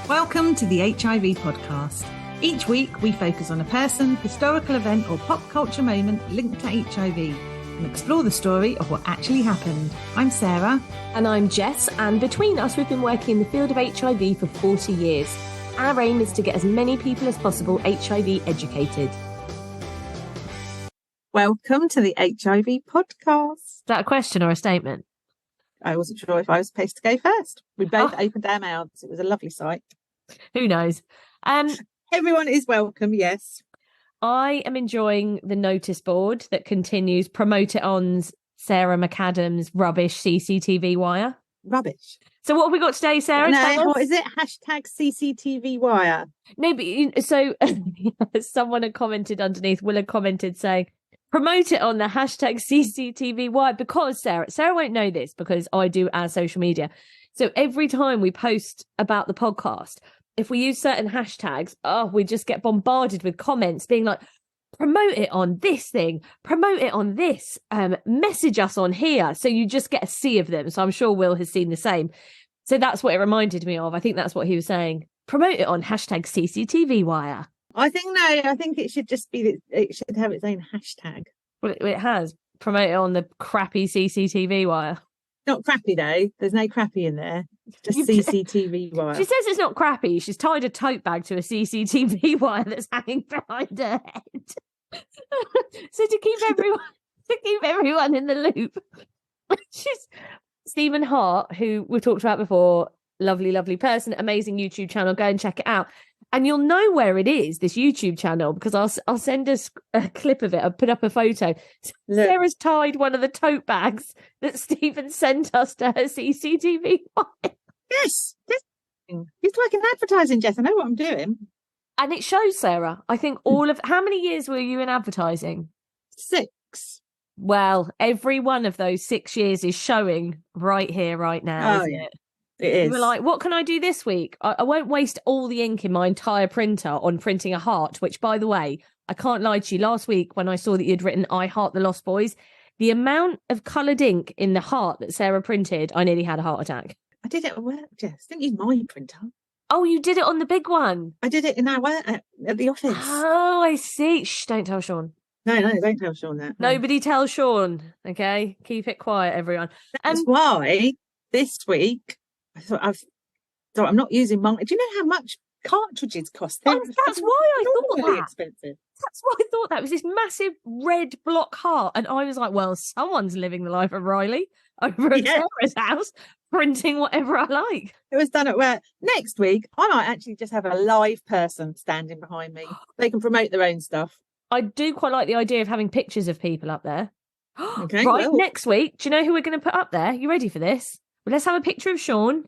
Welcome to the HIV podcast. Each week we focus on a person, historical event or pop culture moment linked to HIV and explore the story of what actually happened. I'm Sarah. And I'm Jess, and between us we've been working in the field of HIV for 40 years. Our aim is to get as many people as possible HIV educated. Welcome to the HIV podcast. Is that a question or a statement? I wasn't sure if I was supposed to go first. We both opened our mouths. It was a lovely sight. Who knows? Everyone is welcome, yes. I am enjoying the notice board that continues Promote It On's Sarah McAdams rubbish CCTV wire. Rubbish. So what have we got today, Sarah? No, what is it? Hashtag CCTV wire. No, but so someone had commented underneath, Will had commented saying, promote it on the hashtag CCTV wire, because Sarah won't know this because I do our social media. So every time we post about the podcast, if we use certain hashtags, we just get bombarded with comments being like, promote it on this thing, promote it on this, message us on here. So you just get a sea of them. So I'm sure Will has seen the same. So that's what it reminded me of. I think that's what he was saying. Promote it on hashtag CCTV wire. I think it should just be, it should have its own hashtag. Well, it has. Promote it on the crappy CCTV wire. Not crappy though. There's no crappy in there. Just CCTV wire. She says it's not crappy. She's tied a tote bag to a CCTV wire that's hanging behind her head. So to keep everyone in the loop. She's Stephen Hart, who we've talked about before, lovely person, amazing YouTube channel. Go and check it out. And you'll know where it is, this YouTube channel, because I'll send us a clip of it. I'll put up a photo. Look. Sarah's tied one of the tote bags that Stephen sent us to her CCTV wire. Yes. It's like an advertising, Jess. I know what I'm doing. And it shows, Sarah. I think how many years were you in advertising? 6. Well, every one of those 6 years is showing right here, right now, isn't it? It is. You were like, what can I do this week? I won't waste all the ink in my entire printer on printing a heart, which, by the way, I can't lie to you. Last week, when I saw that you'd written I Heart the Lost Boys, the amount of coloured ink in the heart that Sarah printed, I nearly had a heart attack. I did it at work, Jess. Didn't use my printer. Oh, you did it on the big one? I did it in our work at the office. Oh, I see. Shh, don't tell Sean. No, don't tell Sean that. No. Nobody tell Sean, okay? Keep it quiet, everyone. That's why this week I thought I'm not using mine. Do you know how much cartridges cost? That's why I thought that. Expensive. That's why I thought that. It was this massive red block heart. And I was like, well, someone's living the life of Riley over at Sarah's house, printing whatever I like. It was done at work. Next week, I might actually just have a live person standing behind me. They can promote their own stuff. I do quite like the idea of having pictures of people up there. Okay, right, next week, do you know who we're going to put up there? You ready for this? Well, let's have a picture of Sean.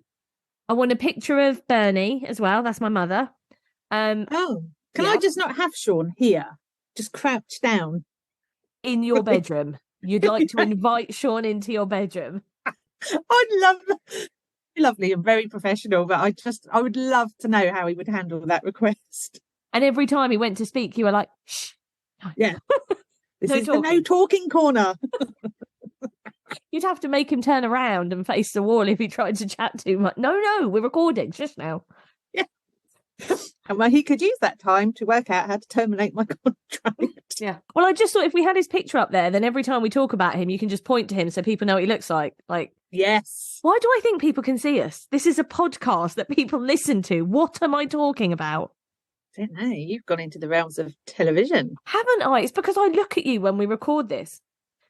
I want a picture of Bernie as well. That's my mother. Can I just not have Sean here? Just crouch down. In your bedroom. You'd like to invite Sean into your bedroom. I'd love that. Lovely and very professional, but I would love to know how he would handle that request. And every time he went to speak, you were like, shh. Yeah. This is the no talking corner. You'd have to make him turn around and face the wall if he tried to chat too much. No, we're recording just now. Yeah. And well, he could use that time to work out how to terminate my contract. Yeah. Well, I just thought if we had his picture up there, then every time we talk about him, you can just point to him so people know what he looks like. Like, yes. Why do I think people can see us? This is a podcast that people listen to. What am I talking about? I don't know. You've gone into the realms of television. Haven't I? It's because I look at you when we record this.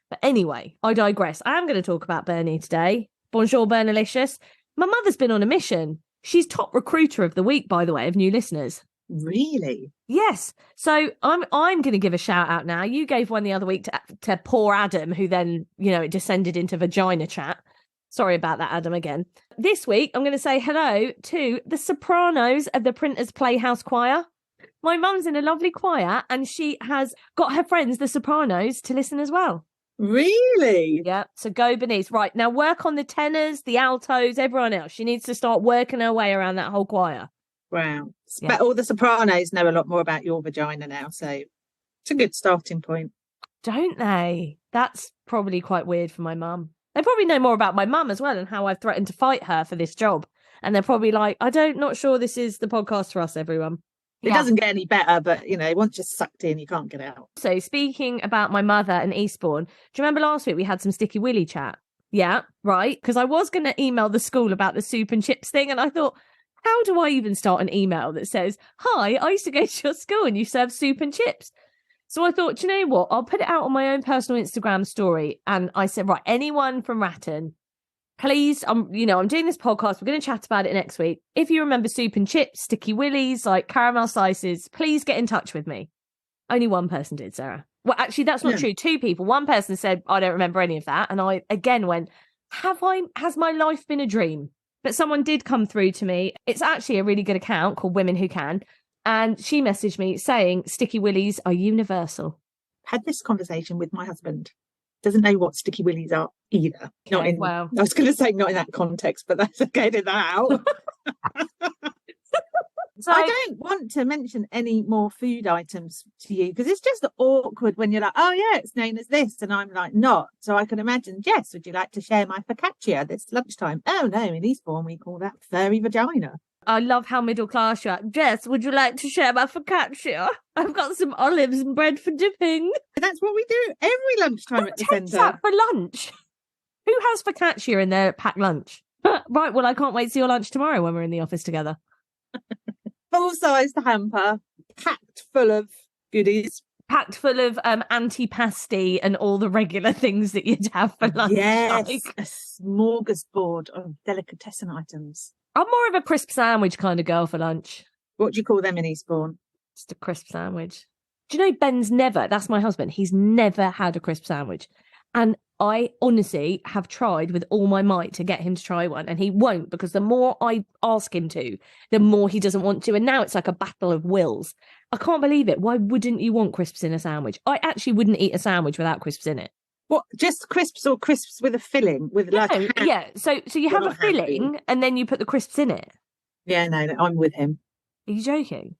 But anyway, I digress. I am going to talk about Bernie today. Bonjour, Bernalicious. My mother's been on a mission. She's top recruiter of the week, by the way, of new listeners. Really? Yes. So I'm going to give a shout out now. You gave one the other week to poor Adam, who then, it descended into vagina chat. Sorry about that, Adam, again. This week, I'm going to say hello to the sopranos of the Printers Playhouse Choir. My mum's in a lovely choir and she has got her friends, the sopranos, to listen as well. Really? Yeah. So go Bernice. Right. Now work on the tenors, the altos, everyone else. She needs to start working her way around that whole choir. Wow. Yeah. But all the sopranos know a lot more about your vagina now. So it's a good starting point. Don't they? That's probably quite weird for my mum. They probably know more about my mum as well and how I've threatened to fight her for this job. And they're probably like, not sure this is the podcast for us, everyone. It doesn't get any better, but, once you're sucked in, you can't get out. So speaking about my mother and Eastbourne, do you remember last week we had some Sticky Willy chat? Yeah, right. Because I was going to email the school about the soup and chips thing. And I thought, how do I even start an email that says, hi, I used to go to your school and you serve soup and chips? So I thought, do you know what? I'll put it out on my own personal Instagram story. And I said, right, anyone from Ratton, please, I'm doing this podcast. We're going to chat about it next week. If you remember soup and chips, Sticky Willies, like caramel slices, please get in touch with me. Only one person did, Sarah. Well, actually, that's not true. Two people. One person said, I don't remember any of that. And I again went, has my life been a dream? But someone did come through to me. It's actually a really good account called Women Who Can. And she messaged me saying, Sticky Willies are universal. Had this conversation with my husband. Doesn't know what Sticky Willies are either. Okay, wow. I was going to say not in that context, but that's okay, did that out. So I don't want to mention any more food items to you because it's just awkward when you're like, oh yeah, it's known as this. And I'm like, not. So I can imagine, Jess, would you like to share my focaccia this lunchtime? Oh no, in Eastbourne we call that furry vagina. I love how middle class you are. Jess, would you like to share my focaccia? I've got some olives and bread for dipping. That's what we do every lunchtime at the centre. That for lunch? Who has focaccia in their packed lunch? Right, well, I can't wait to see your lunch tomorrow when we're in the office together. Full-sized hamper, packed full of goodies. Packed full of antipasti and all the regular things that you'd have for lunch. Yes, a smorgasbord of delicatessen items. I'm more of a crisp sandwich kind of girl for lunch. What do you call them in Eastbourne? Just a crisp sandwich. Do you know Ben's that's my husband, he's never had a crisp sandwich. And I honestly have tried with all my might to get him to try one, and he won't, because the more I ask him to, the more he doesn't want to. And now it's like a battle of wills. I can't believe it. Why wouldn't you want crisps in a sandwich? I actually wouldn't eat a sandwich without crisps in it. What, just crisps or crisps with a filling? With So you have a filling and then you put the crisps in it. Yeah, no, I'm with him. Are you joking?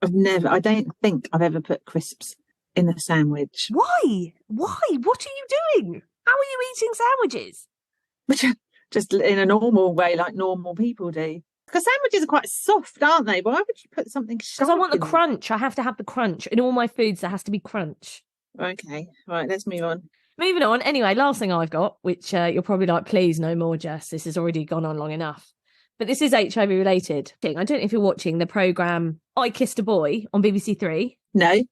I don't think I've ever put crisps in a sandwich. Why? What are you doing? How are you eating sandwiches? Just in a normal way, like normal people do. Because sandwiches are quite soft, aren't they? Why would you put something sharp? Because I want the crunch. I have to have the crunch. In all my foods, there has to be crunch. Okay, right, let's move on. Moving on. Anyway, last thing I've got, which you're probably like, please, no more, Jess. This has already gone on long enough. But this is HIV related. I don't know if you're watching the programme I Kissed a Boy on BBC Three. No.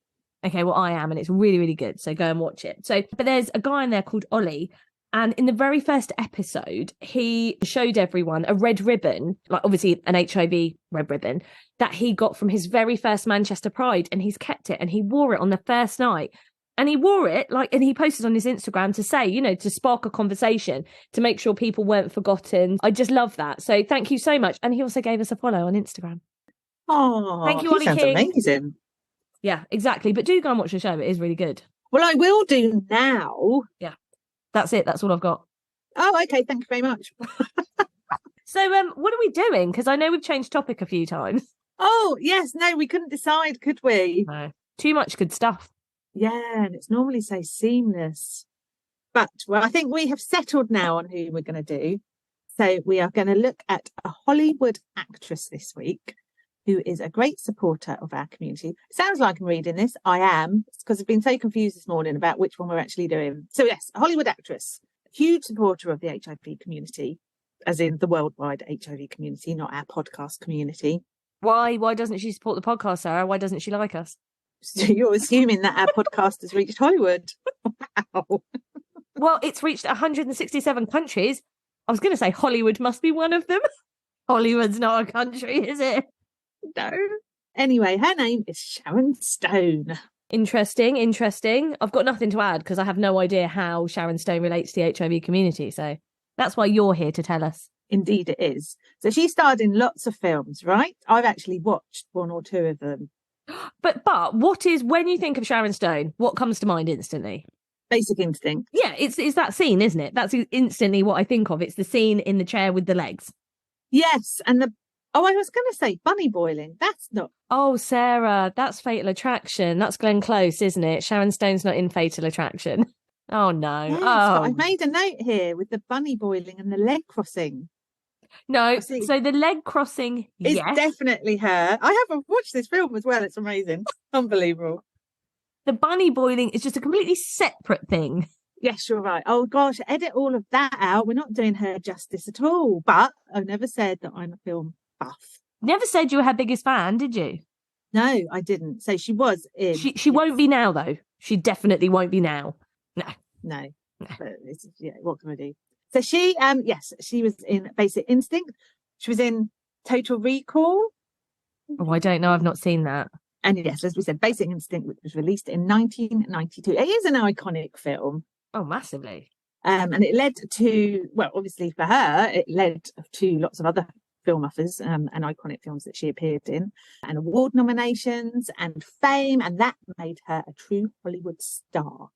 Okay, well, I am, and it's really, really good. So go and watch it. But there's a guy in there called Ollie. And in the very first episode, he showed everyone a red ribbon, like obviously an HIV red ribbon, that he got from his very first Manchester Pride. And he's kept it, and he wore it on the first night. And he wore it, and he posted on his Instagram to say, to spark a conversation, to make sure people weren't forgotten. I just love that. So thank you so much. And he also gave us a follow on Instagram. Oh, thank you, Ollie sounds King. Amazing. Yeah, exactly. But do go and watch the show. It is really good. Well, I will do now. Yeah, that's it. That's all I've got. Oh, okay. Thank you very much. So what are we doing? Because I know we've changed topic a few times. Oh, yes. No, we couldn't decide, could we? No. Too much good stuff. Yeah, and it's normally so seamless. But, well, I think we have settled now on who we're going to do. So we are going to look at a Hollywood actress this week who is a great supporter of our community. It sounds like I'm reading this. I am. It's because I've been so confused this morning about which one we're actually doing. So, yes, a Hollywood actress, huge supporter of the HIV community, as in the worldwide HIV community, not our podcast community. Why? Why doesn't she support the podcast, Sarah? Why doesn't she like us? So you're assuming that our podcast has reached Hollywood. Wow. Well, it's reached 167 countries. I was going to say Hollywood must be one of them. Hollywood's not a country, is it? No. Anyway, her name is Sharon Stone. Interesting. I've got nothing to add because I have no idea how Sharon Stone relates to the HIV community. So that's why you're here to tell us. Indeed it is. So she starred in lots of films, right? I've actually watched one or two of them. But when you think of Sharon Stone, what comes to mind instantly? Basic Instinct. Yeah, it's that scene, isn't it? That's instantly what I think of. It's the scene in the chair with the legs. Yes, and I was going to say bunny boiling. That's not. Oh, Sarah, that's Fatal Attraction. That's Glenn Close, isn't it? Sharon Stone's not in Fatal Attraction. Oh, no. Yes, but I've made a note here with the bunny boiling and the leg crossing. No, so the leg crossing, it's yes. definitely her. I haven't watched this film as well. It's amazing. Unbelievable. The bunny boiling is just a completely separate thing. Yes, you're right. Oh gosh, edit all of that out. We're not doing her justice at all. But I've never said that I'm a film buff. Never said you were her biggest fan, did you? No, I didn't. So she was in. She won't be now, though. She definitely won't be now. No. But what can I do? So she, she was in Basic Instinct. She was in Total Recall. Oh, I don't know. I've not seen that. And yes, as we said, Basic Instinct, which was released in 1992. It is an iconic film. Oh, massively. And it led to, well, obviously for her, it led to lots of other film offers and iconic films that she appeared in, and award nominations and fame. And that made her a true Hollywood star.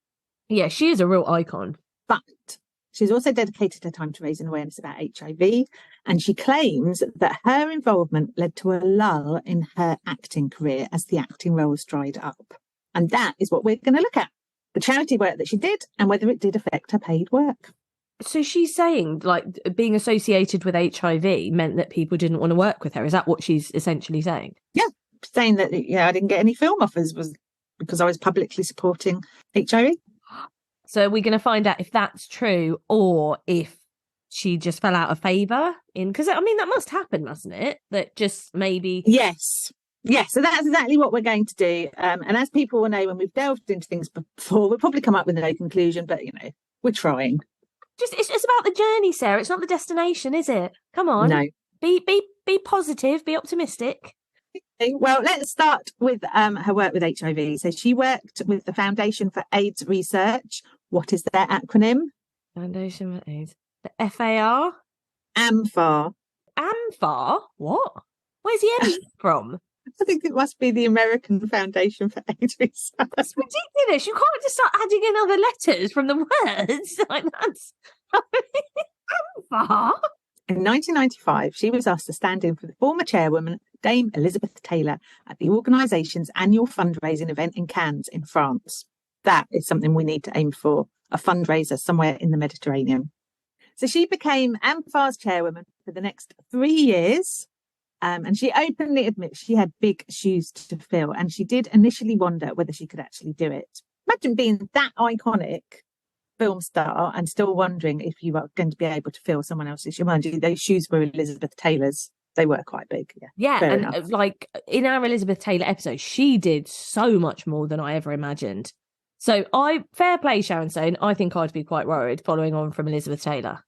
Yeah, she is a real icon. But she's also dedicated her time to raising awareness about HIV. And she claims that her involvement led to a lull in her acting career as the acting roles dried up. And that is what we're going to look at. The charity work that she did and whether it did affect her paid work. So she's saying, like, being associated with HIV meant that people didn't want to work with her. Is that what she's essentially saying? Yeah, saying that, I didn't get any film offers was because I was publicly supporting HIV. So we're going to find out if that's true or if she just fell out of favour because, I mean, that must happen, mustn't it? That just maybe... Yes, so that's exactly what we're going to do. And as people will know, when we've delved into things before, we'll probably come up with no conclusion, but, we're trying. It's about the journey, Sarah. It's not the destination, is it? Come on. No. Be positive, be optimistic. Well, let's start with her work with HIV. So she worked with the Foundation for AIDS Research. What is their acronym? Foundation for AIDS. The FAR? AMFAR. AMFAR? What? Where's the M from? I think it must be the American Foundation for AIDS Research. That's ridiculous. You can't just start adding in other letters from the words. Like that's AMFAR. In 1995, she was asked to stand in for the former chairwoman, Dame Elizabeth Taylor, at the organisation's annual fundraising event in Cannes in France. That is something we need to aim for, a fundraiser somewhere in the Mediterranean. So she became AMFAR's chairwoman for the next 3 years. And she openly admits she had big shoes to fill. And she did initially wonder whether she could actually do it. Imagine being that iconic film star and still wondering if you are going to be able to fill someone else's shoes. Mind you, those shoes were Elizabeth Taylor's. They were quite big. Yeah. And enough. Like in our Elizabeth Taylor episode, she did so much more than I ever imagined. So fair play, Sharon Stone. I think I'd be quite worried following on from Elizabeth Taylor.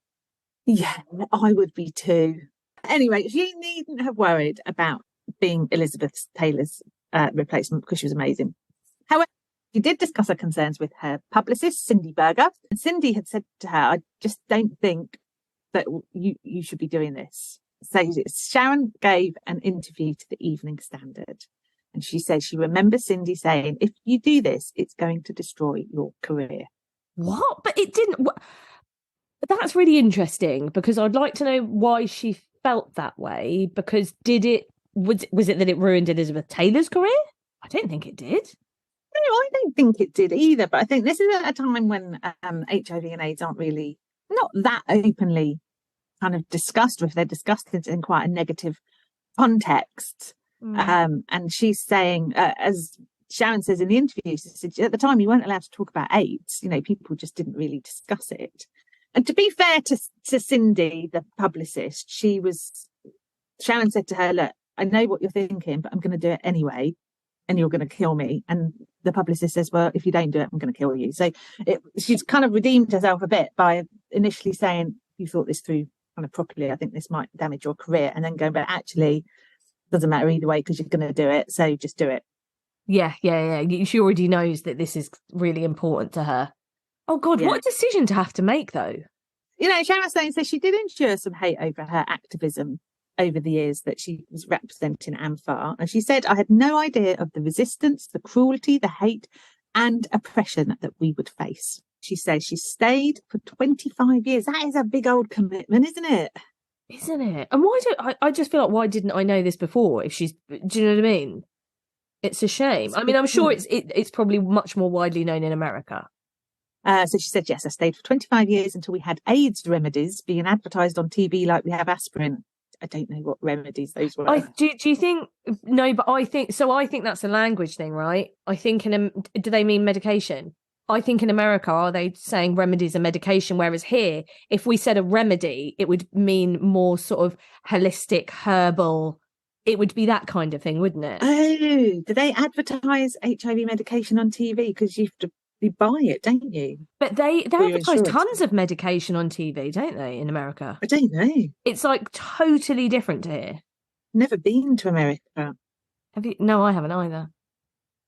Yeah, I would be too. Anyway, she needn't have worried about being Elizabeth Taylor's replacement because she was amazing. However, she did discuss her concerns with her publicist, Cindy Berger. And Cindy had said to her, I just don't think that you should be doing this. So Sharon gave an interview to the Evening Standard. And she says she remembers Cindy saying, if you do this, it's going to destroy your career. What? But it didn't. That's really interesting because I'd like to know why she felt that way. Because was it that it ruined Elizabeth Taylor's career? I don't think it did. No, I don't think it did either. But I think this is at a time when HIV and AIDS aren't really not that openly kind of discussed, or if they're discussed in quite a negative context. And she's saying, as Sharon says in the interview, she said, at the time you weren't allowed to talk about AIDS. People just didn't really discuss it. And to be fair to Cindy, the publicist, Sharon said to her, look, I know what you're thinking, but I'm going to do it anyway, and you're going to kill me. And the publicist says, well, if you don't do it, I'm going to kill you. So she's kind of redeemed herself a bit by initially saying, you thought this through kind of properly, I think this might damage your career. And then going, but actually, doesn't matter either way because you're going to do it. So just do it. Yeah. She already knows that this is really important to her. Oh, God, what a decision to have to make, though. Sharon Stone says she did endure some hate over her activism over the years that she was representing AMFAR. And she said, I had no idea of the resistance, the cruelty, the hate and oppression that we would face. She says she stayed for 25 years. That is a big old commitment, isn't it? Isn't it? And I just feel like, why didn't I know this before? Do you know what I mean? It's a shame. I mean, I'm sure it's probably much more widely known in America. So she said, yes, I stayed for 25 years until we had AIDS remedies being advertised on TV like we have aspirin. I don't know what remedies those were. Do you think, no, but I think that's a language thing, right? I think do they mean medication? I think in America, are they saying remedies are medication? Whereas here, if we said a remedy, it would mean more sort of holistic, herbal. It would be that kind of thing, wouldn't it? Oh, do they advertise HIV medication on TV? Because you have to buy it, don't you? But they advertise tons of medication on TV, don't they, in America? I don't know. It's like totally different here. Never been to America. Have you? No, I haven't either.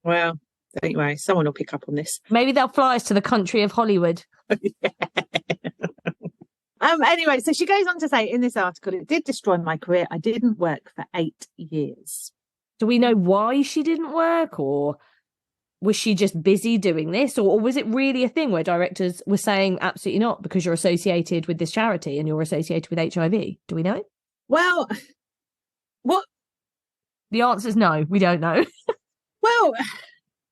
Well, don't worry, someone will pick up on this. Maybe they'll fly us to the country of Hollywood. Anyway, so she goes on to say in this article, it did destroy my career. I didn't work for 8 years. Do we know why she didn't work, or was she just busy doing this, or was it really a thing where directors were saying absolutely not because you're associated with this charity and you're associated with HIV? Do we know? Well, what? The answer is no, we don't know. Well,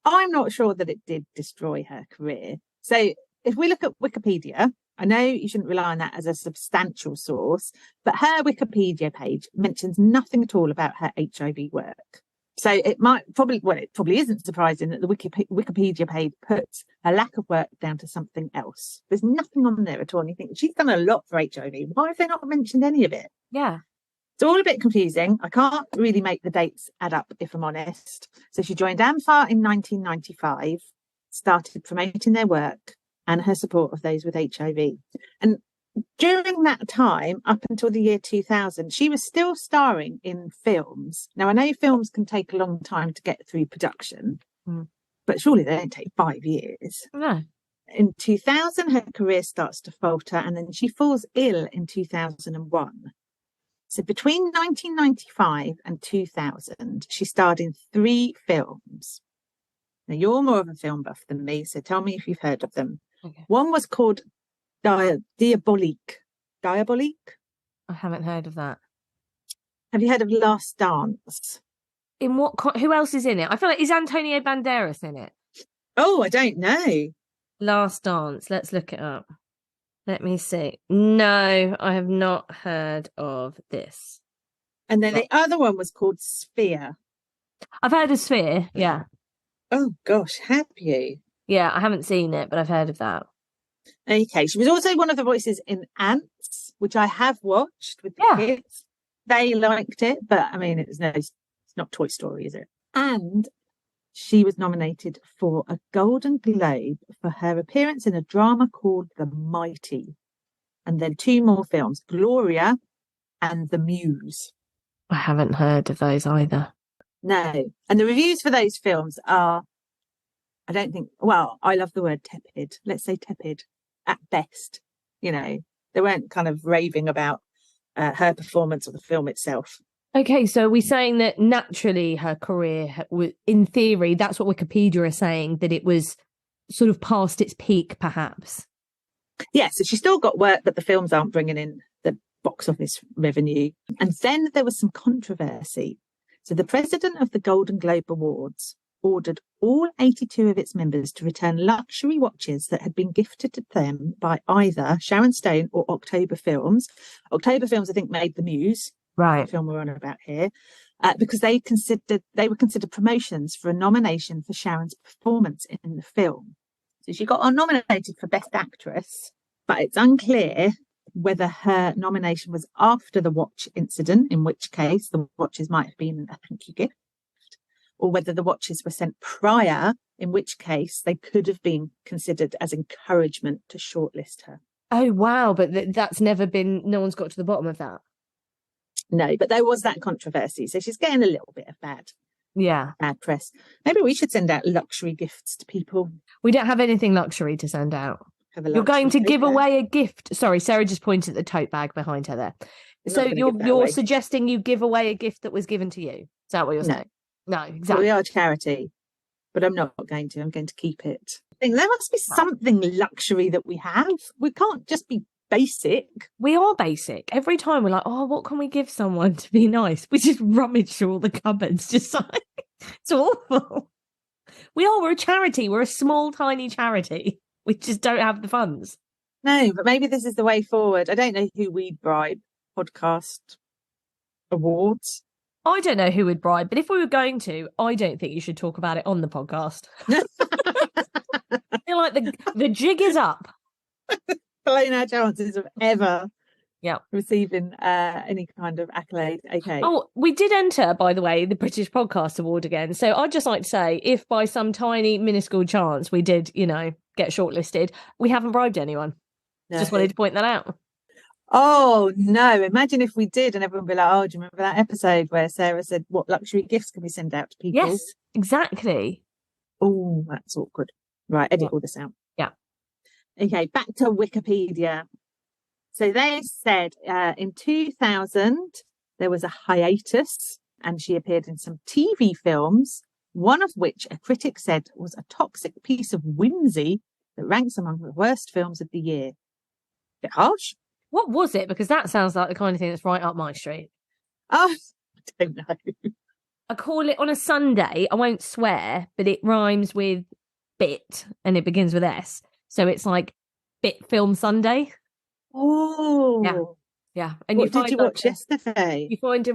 I'm not sure that it did destroy her career. So if we look at Wikipedia, I know you shouldn't rely on that as a substantial source, but her Wikipedia page mentions nothing at all about her HIV work. So it probably isn't surprising that the Wikipedia page puts a lack of work down to something else. There's nothing on there at all. And you think, she's done a lot for HIV. Why have they not mentioned any of it? Yeah. It's all a bit confusing. I can't really make the dates add up, if I'm honest. So she joined AMFAR in 1995, started promoting their work and her support of those with HIV. And during that time, up until the year 2000, she was still starring in films. Now, I know films can take a long time to get through production, but surely they don't take 5 years. No. In 2000, her career starts to falter, and then she falls ill in 2001. So between 1995 and 2000, she starred in 3 films. Now, you're more of a film buff than me, so tell me if you've heard of them. Okay. One was called Diabolique. Diabolique? I haven't heard of that. Have you heard of Last Dance? In what? Who else is in it? I feel like, is Antonio Banderas in it? Oh, I don't know. Last Dance. Let's look it up. Let me see. No, I have not heard of this. And then the other one was called Sphere. I've heard of Sphere, yeah. Oh, gosh, have you? Yeah, I haven't seen it, but I've heard of that. Okay, she was also one of the voices in Ants, which I have watched with the kids. They liked it, but I mean, it's not Toy Story, is it? And she was nominated for a Golden Globe for her appearance in a drama called The Mighty. And then 2 more films, Gloria and The Muse. I haven't heard of those either. No. And the reviews for those films are, I love the word tepid. Let's say tepid at best. You know, they weren't kind of raving about her performance or the film itself. Okay, so are we saying that naturally her career, in theory, that's what Wikipedia is saying, that it was sort of past its peak, perhaps? Yeah, so she's still got work, but the films aren't bringing in the box office revenue. And then there was some controversy. So the president of the Golden Globe Awards ordered all 82 of its members to return luxury watches that had been gifted to them by either Sharon Stone or October Films. October Films, I think, made The Muse, right? The film we're on about here, because they were considered promotions for a nomination for Sharon's performance in the film. So she got nominated for Best Actress, but it's unclear whether her nomination was after the watch incident, in which case the watches might have been a thank you gift, or whether the watches were sent prior, in which case they could have been considered as encouragement to shortlist her. Oh, wow. But that's never been, no one's got to the bottom of that. No, but there was that controversy. So she's getting a little bit of bad press. Maybe we should send out luxury gifts to people. We don't have anything luxury to send out. You're going to give away a gift. Sorry, Sarah just pointed at the tote bag behind her there. So you're suggesting you give away a gift that was given to you? Is that what you're saying? No, exactly. Well, we are a charity, but I'm not going to. I'm going to keep it. I think there must be something luxury that we have. We can't just be basic. We are basic. Every time we're like, oh, what can we give someone to be nice? We just rummage through all the cupboards. Just like, it's awful. We're a charity. We're a small, tiny charity. We just don't have the funds. No, but maybe this is the way forward. I don't know who we'd bribe. Podcast awards. I don't know who would bribe, but if we were going to, I don't think you should talk about it on the podcast. I feel like the jig is up. Blown our chances of ever Yeah. receiving any kind of accolade. Okay. Oh, we did enter, by the way, the British Podcast Award again. So I'd just like to say, if by some tiny, minuscule chance we did, get shortlisted, we haven't bribed anyone. No. Just wanted to point that out. Oh, no. Imagine if we did and everyone would be like, oh, do you remember that episode where Sarah said, what luxury gifts can we send out to people? Yes, exactly. Oh, that's awkward. Right, edit all this out. Yeah. Okay, back to Wikipedia. So they said in 2000, there was a hiatus and she appeared in some TV films, one of which a critic said was a toxic piece of whimsy that ranks among the worst films of the year. Bit harsh. What was it? Because that sounds like the kind of thing that's right up my street. Oh, I don't know. I call it On a Sunday. I won't swear, but it rhymes with bit and it begins with S. So it's like Bit Film Sunday. Oh. Yeah. And what did you watch yesterday? You find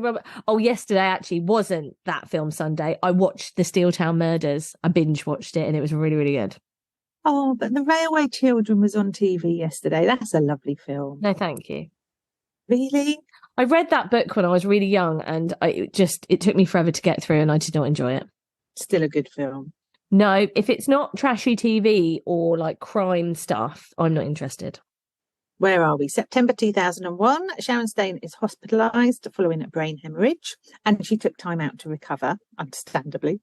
yesterday actually wasn't that Film Sunday. I watched The Steeltown Murders. I binge watched it and it was really, really good. Oh, but The Railway Children was on TV yesterday. That's a lovely film. No, thank you. Really? I read that book when I was really young and it took me forever to get through and I did not enjoy it. Still a good film. No, if it's not trashy TV or like crime stuff, I'm not interested. Where are we? September 2001, Sharon Stone is hospitalised following a brain hemorrhage and she took time out to recover, understandably.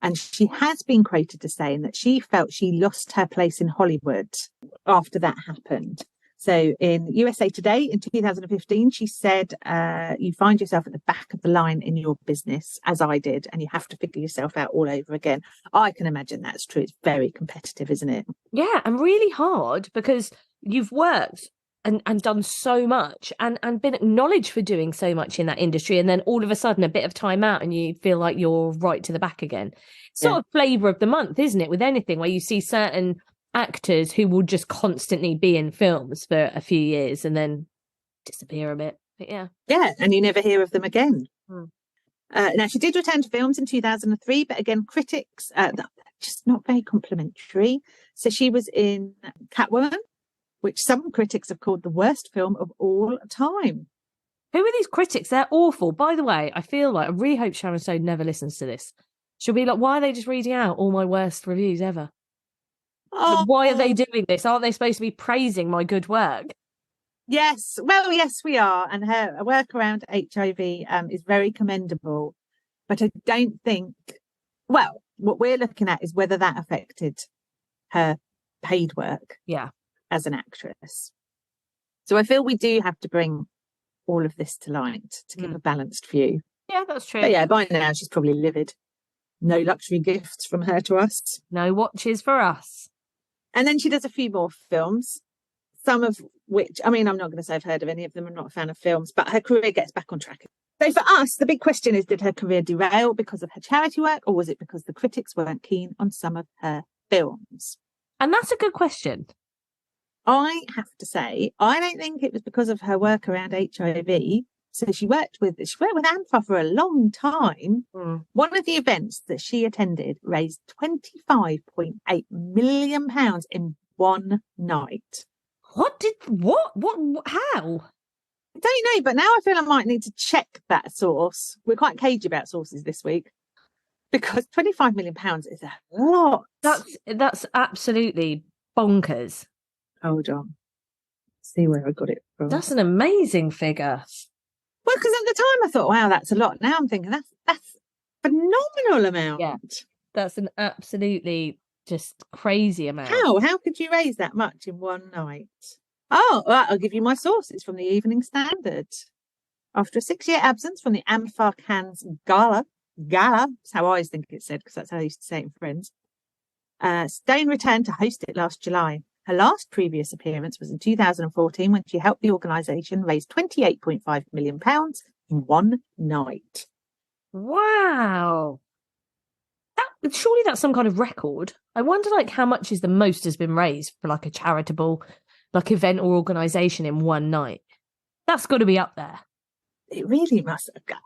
And she has been quoted as saying that she felt she lost her place in Hollywood after that happened. So in USA Today in 2015, she said, you find yourself at the back of the line in your business, as I did, and you have to figure yourself out all over again. I can imagine that's true. It's very competitive, isn't it? Yeah, and really hard because you've worked and done so much and been acknowledged for doing so much in that industry. And then all of a sudden a bit of time out and you feel like you're right to the back again. Sort of flavour of the month, isn't it? With anything where you see certain actors who will just constantly be in films for a few years and then disappear a bit. But yeah. And you never hear of them again. Now, she did return to films in 2003, but again, critics, just not very complimentary. So she was in Catwoman, which some critics have called the worst film of all time. Who are these critics? They're awful. By the way, I really hope Sharon Stone never listens to this. She'll be like, why are they just reading out all my worst reviews ever? Oh, why are they doing this? Aren't they supposed to be praising my good work? Yes. Well, yes, we are. And her work around HIV is very commendable. But I don't think, well, what we're looking at is whether that affected her paid work as an actress. So I feel we do have to bring all of this to light to give a balanced view. Yeah, that's true. But yeah, by now she's probably livid. No luxury gifts from her to us. No watches for us. And then she does a few more films, some of which, I mean, I'm not going to say I've heard of any of them. I'm not a fan of films, but her career gets back on track. So for us, the big question is, did her career derail because of her charity work, or was it because the critics weren't keen on some of her films? And that's a good question. I have to say, I don't think it was because of her work around HIV. So she worked with ANFA for a long time. One of the events that she attended raised £25.8 million in one night. What? How? I don't know, but now I feel I might need to check that source. We're quite cagey about sources this week because £25 million is a lot. That's absolutely bonkers. Hold on. See where I got it from. That's an amazing figure. Well, because at the time I thought, wow, that's a lot. Now I'm thinking that's phenomenal amount. Yeah, that's an absolutely just crazy amount. How could you raise that much in one night? Oh, well, I'll give you my sources from the Evening Standard. After a 6-year absence from the AMFA Cannes Gala, that's how I always think it's said, because that's how I used to say it in Friends. Stone returned to host it last July. Her last previous appearance was in 2014 when she helped the organisation raise £28.5 million in one night. Wow. Surely that's some kind of record. I wonder, like, how much is the most has been raised for like a charitable, like, event or organisation in one night. That's got to be up there. It really must have got.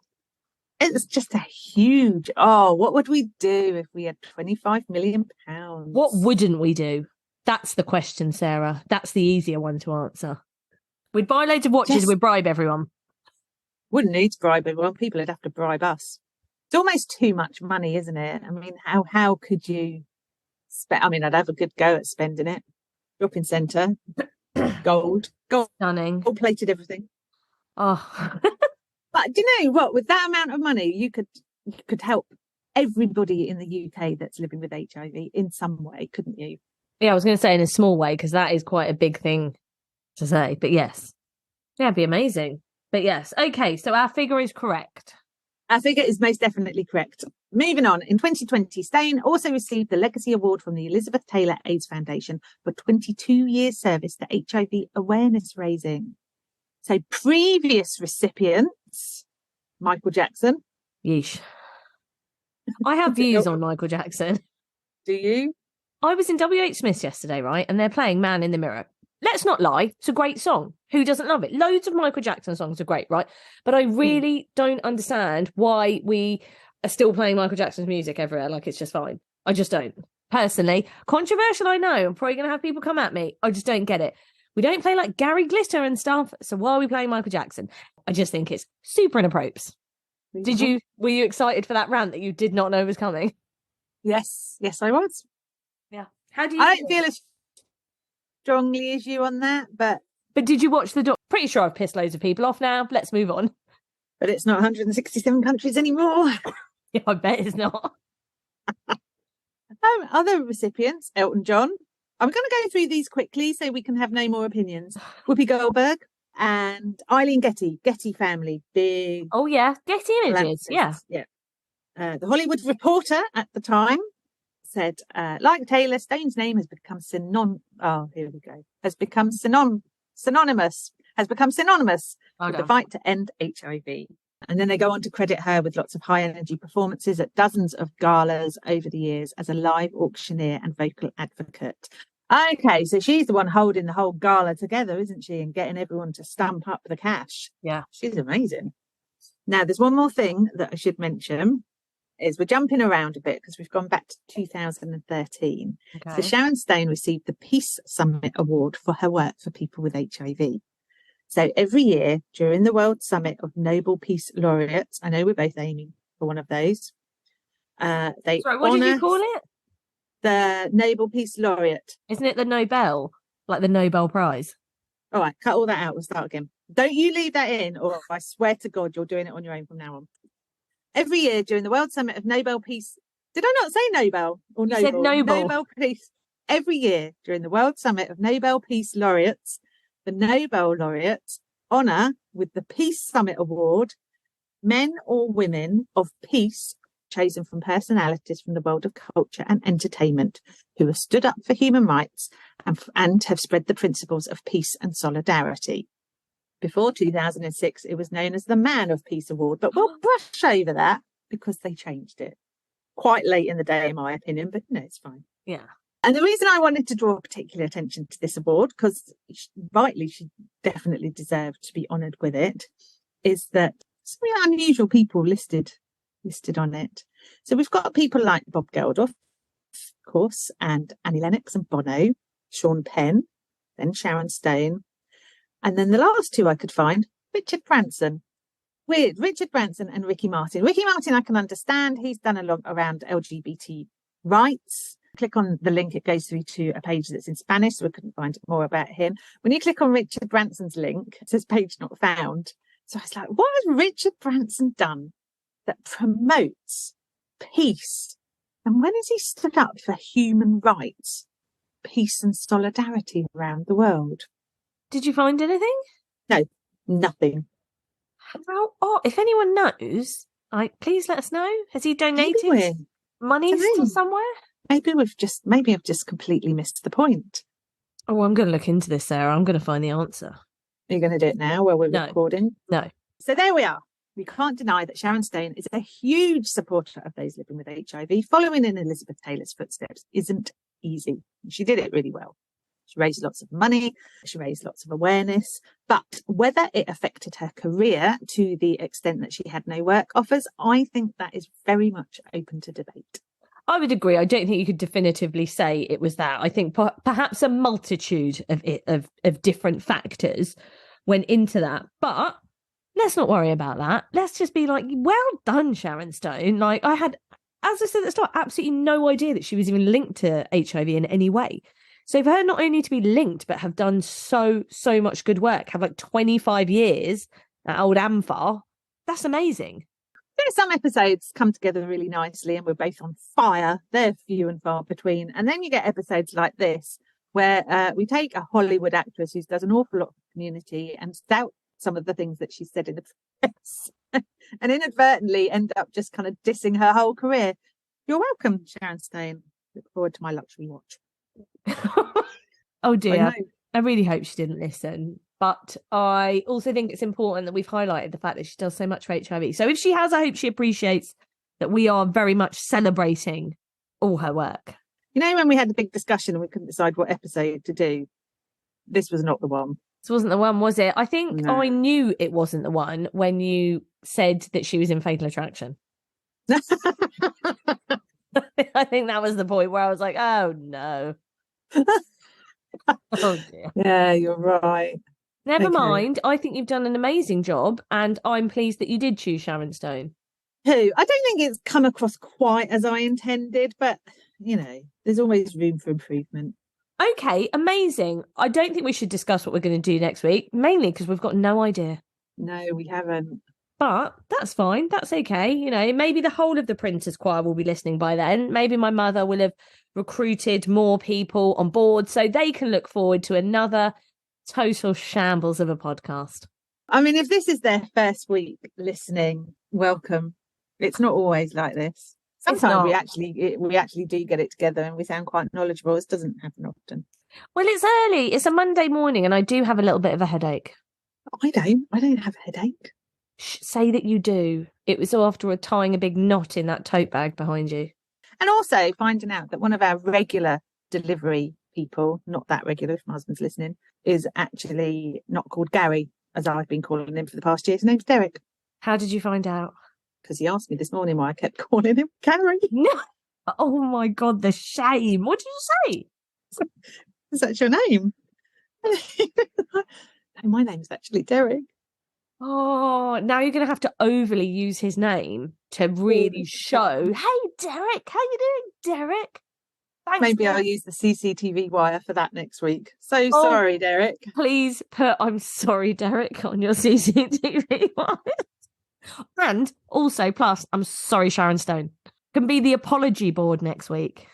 It's just a huge. Oh, what would we do if we had £25 million? What wouldn't we do? That's the question, Sarah. That's the easier one to answer. We'd buy loads of watches. We'd bribe everyone. Wouldn't need to bribe everyone. People would have to bribe us. It's almost too much money, isn't it? I mean, how could you spend? I mean, I'd have a good go at spending it. Shopping centre, gold, stunning, gold-plated everything. Oh, but do you know what? With that amount of money, you could help everybody in the UK that's living with HIV in some way, couldn't you? Yeah, I was going to say in a small way, because that is quite a big thing to say. But yes, yeah, it'd be amazing. But yes, okay. So our figure is correct. Our figure is most definitely correct. Moving on, in 2020, Stone also received the Legacy Award from the Elizabeth Taylor AIDS Foundation for 22 years service to HIV awareness raising. So previous recipients, Michael Jackson. Yeesh. I have views on Michael Jackson. Do you? I was in WH Smith's yesterday, right? And they're playing Man in the Mirror. Let's not lie, it's a great song. Who doesn't love it? Loads of Michael Jackson songs are great, right? But I really don't understand why we are still playing Michael Jackson's music everywhere. Like, it's just fine. I just don't. Personally, controversial, I know. I'm probably going to have people come at me. I just don't get it. We don't play like Gary Glitter and stuff. So why are we playing Michael Jackson? I just think it's super inappropriate. Were you excited for that rant that you did not know was coming? Yes, I was. Yeah. How do you? I don't feel as strongly as you on that, but did you watch the doc? Pretty sure I've pissed loads of people off now. Let's move on. But it's not 167 countries anymore. Yeah, I bet it's not. Other recipients, Elton John. I'm going to go through these quickly so we can have no more opinions. Whoopi Goldberg and Eileen Getty family, big. Oh yeah, Getty Images. Yeah. The Hollywood Reporter at the time said, like Taylor, Stone's name has become synonymous with the fight to end HIV. And then they go on to credit her with lots of high energy performances at dozens of galas over the years as a live auctioneer and vocal advocate. Okay, so she's the one holding the whole gala together, isn't she? And getting everyone to stamp up the cash. Yeah. She's amazing. Now, there's one more thing that I should mention. Is we're jumping around a bit because we've gone back to 2013. Okay. So Sharon Stone received the Peace Summit Award for her work for people with HIV. So every year during the World Summit of Nobel Peace Laureates, I know we're both aiming for one of those. What did you call it? The Nobel Peace Laureate. Isn't it the Nobel, like the Nobel Prize? All right, cut all that out. We'll start again. Don't you leave that in, or I swear to God, you're doing it on your own from now on. Every year during the World Summit of Nobel Peace, did I not say Nobel or Nobel? You said Nobel. Nobel Peace. Every year during the World Summit of Nobel Peace Laureates, the Nobel laureates honour with the Peace Summit Award men or women of peace chosen from personalities from the world of culture and entertainment who have stood up for human rights and have spread the principles of peace and solidarity. Before 2006, it was known as the Man of Peace Award, but we'll brush over that because they changed it quite late in the day, in my opinion, but no, it's fine. Yeah. And the reason I wanted to draw particular attention to this award, because rightly she definitely deserved to be honoured with it, is that some unusual people listed on it. So we've got people like Bob Geldof, of course, and Annie Lennox and Bono, Sean Penn, then Sharon Stone, and then the last two I could find, Richard Branson. Weird, Richard Branson and Ricky Martin. Ricky Martin I can understand. He's done a lot around LGBT rights. Click on the link, it goes through to a page that's in Spanish, so we couldn't find more about him. When you click on Richard Branson's link, it says page not found. So I was like, what has Richard Branson done that promotes peace? And when has he stood up for human rights, peace and solidarity around the world? Did you find anything? No, nothing. How, if anyone knows, please let us know. Has he donated money to somewhere? Maybe I've just completely missed the point. Oh, I'm going to look into this, Sarah. I'm going to find the answer. Are you going to do it now while we're recording? No. So there we are. we can't deny that Sharon Stone is a huge supporter of those living with HIV. Following in Elizabeth Taylor's footsteps isn't easy. She did it really well. She raised lots of money, she raised lots of awareness, but whether it affected her career to the extent that she had no work offers, I think that is very much open to debate. I would agree. I don't think you could definitively say it was that. I think perhaps a multitude of different factors went into that. But let's not worry about that. Let's just be like, well done, Sharon Stone. Like, I had, as I said at the start, absolutely no idea that she was even linked to HIV in any way. So for her not only to be linked, but have done so much good work, have like 25 years at old AMFAR, that's amazing. Some episodes come together really nicely and we're both on fire. They're few and far between. And then you get episodes like this, where we take a Hollywood actress who does an awful lot for the community and doubt some of the things that she said in the press and inadvertently end up just kind of dissing her whole career. You're welcome, Sharon Stone. Look forward to my luxury watch. Oh dear, I really hope she didn't listen. But I also think it's important that we've highlighted the fact that she does so much for HIV. So if she has, I hope she appreciates that we are very much celebrating all her work. You know, when we had the big discussion and we couldn't decide what episode to do, this was not the one. This wasn't the one, was it? I think No. I knew it wasn't the one when you said that she was in Fatal Attraction. I think that was the point where I was like, oh no. Oh dear. Yeah, you're right. Never mind. I think you've done an amazing job and I'm pleased that you did choose Sharon Stone. Who? I don't think it's come across quite as I intended, but, you know, there's always room for improvement. Okay, amazing. I don't think we should discuss what we're going to do next week, mainly because we've got no idea. No, we haven't. But that's fine. That's okay. You know, maybe the whole of the Printers Choir will be listening by then. Maybe my mother will have recruited more people on board so they can look forward to another total shambles of a podcast. I mean, if this is their first week listening, welcome. It's not always like this. Sometimes we actually do get it together and we sound quite knowledgeable. It doesn't happen often. Well, it's early. It's a Monday morning and I do have a little bit of a headache. I don't have a headache. Say that you do. It was after tying a big knot in that tote bag behind you. And also finding out that one of our regular delivery people, not that regular if my husband's listening, is actually not called Gary, as I've been calling him for the past year. His name's Derek. How did you find out? Because he asked me this morning why I kept calling him Gary. No. Oh my God, the shame. What did you say? Is that your name? No, my name's actually Derek. Oh, now you're going to have to overly use his name to really show. Hey, Derek, how you doing, Derek? Thanks, Maybe Derek. I'll use the CCTV wire for that next week. So sorry, Derek. Please put I'm sorry, Derek, on your CCTV wire. And also, plus, I'm sorry, Sharon Stone. Can be the apology board next week.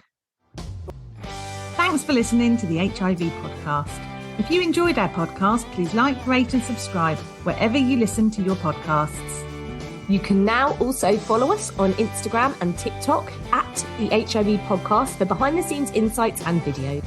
Thanks for listening to the HIV podcast. If you enjoyed our podcast, please like, rate and subscribe wherever you listen to your podcasts. You can now also follow us on Instagram and TikTok at the HIV podcast for behind the scenes insights and videos.